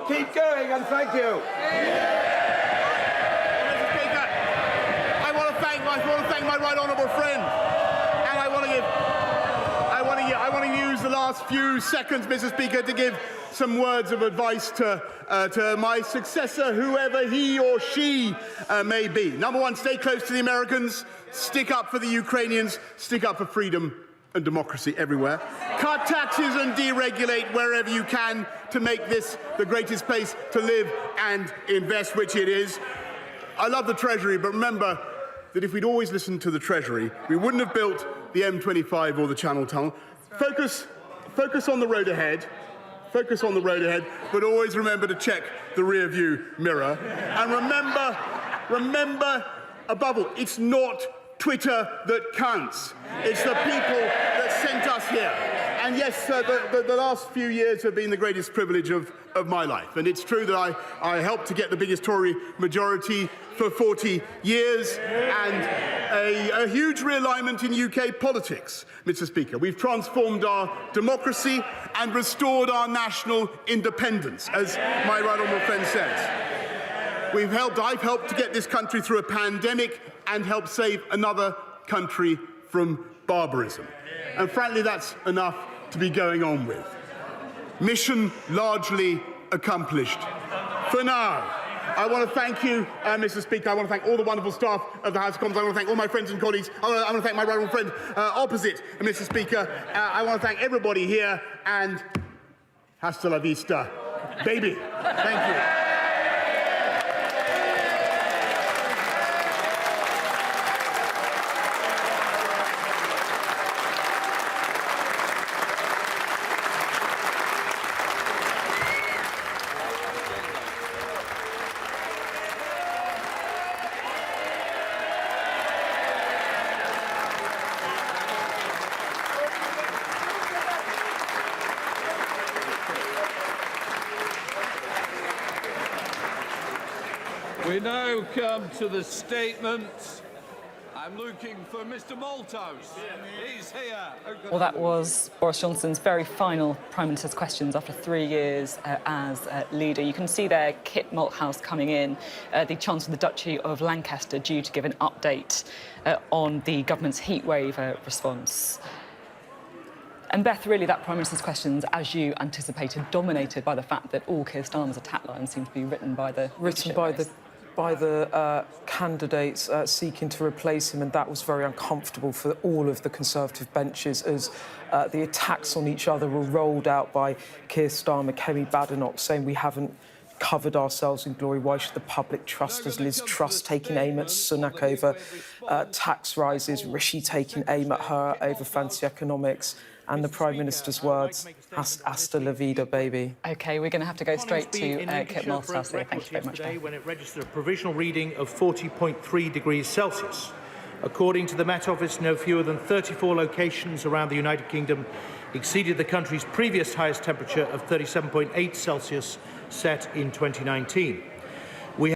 Keep going, and thank you. Mr. Speaker, I want to thank my right honourable friend, and I want to use the last few seconds, Mr. Speaker, to give some words of advice to my successor, whoever he or she may be. Number one, stay close to the Americans, stick up for the Ukrainians, stick up for freedom and democracy everywhere. Cut taxes and deregulate wherever you can to make this the greatest place to live and invest, which it is. I love the Treasury, but remember that if we'd always listened to the Treasury, we wouldn't have built the M25 or the Channel Tunnel. Focus on the road ahead. Focus on the road ahead, but always remember to check the rear-view mirror. And remember, above all, it's not Twitter that counts. It's the people that sent us here. And yes, the last few years have been the greatest privilege of my life. And it's true that I helped to get the biggest Tory majority for 40 years and a huge realignment in UK politics, Mr. Speaker. We've transformed our democracy and restored our national independence, as my right honourable friend says. I've helped to get this country through a pandemic and helped save another country from barbarism. And frankly, that's enough to be going on with. Mission largely accomplished. For now, I want to thank you, Mr. Speaker. I want to thank all the wonderful staff of the House of Commons. I want to thank all my friends and colleagues. I want to thank my right honourable friend opposite, Mr. Speaker. I want to thank everybody here, and hasta la vista, baby. Thank you. We now come to the statements. I'm looking for Mr. Malthouse. He's here. Well, that was Boris Johnson's very final Prime Minister's questions after 3 years as leader. You can see there Kit Malthouse coming in, the Chancellor of the Duchy of Lancaster, due to give an update on the government's heatwave response. And Beth, really, that Prime Minister's questions, as you anticipated, dominated by the fact that all Keir Starmer's attack lines seem to be written by the candidates seeking to replace him, and that was very uncomfortable for all of the Conservative benches as the attacks on each other were rolled out by Keir Starmer, Kemi Badenoch, saying we haven't covered ourselves in glory. Why should the public trust us? Liz Truss taking aim at Sunak over tax rises, Rishi taking aim at her over fancy economics. And the Prime Minister's words, hasta la vida, baby. OK, we're going to have to go straight to Kit Malthouse here. Thank you very much. When it registered a provisional reading of 40.3 degrees Celsius. According to the Met Office, no fewer than 34 locations around the United Kingdom exceeded the country's previous highest temperature of 37.8 Celsius set in 2019.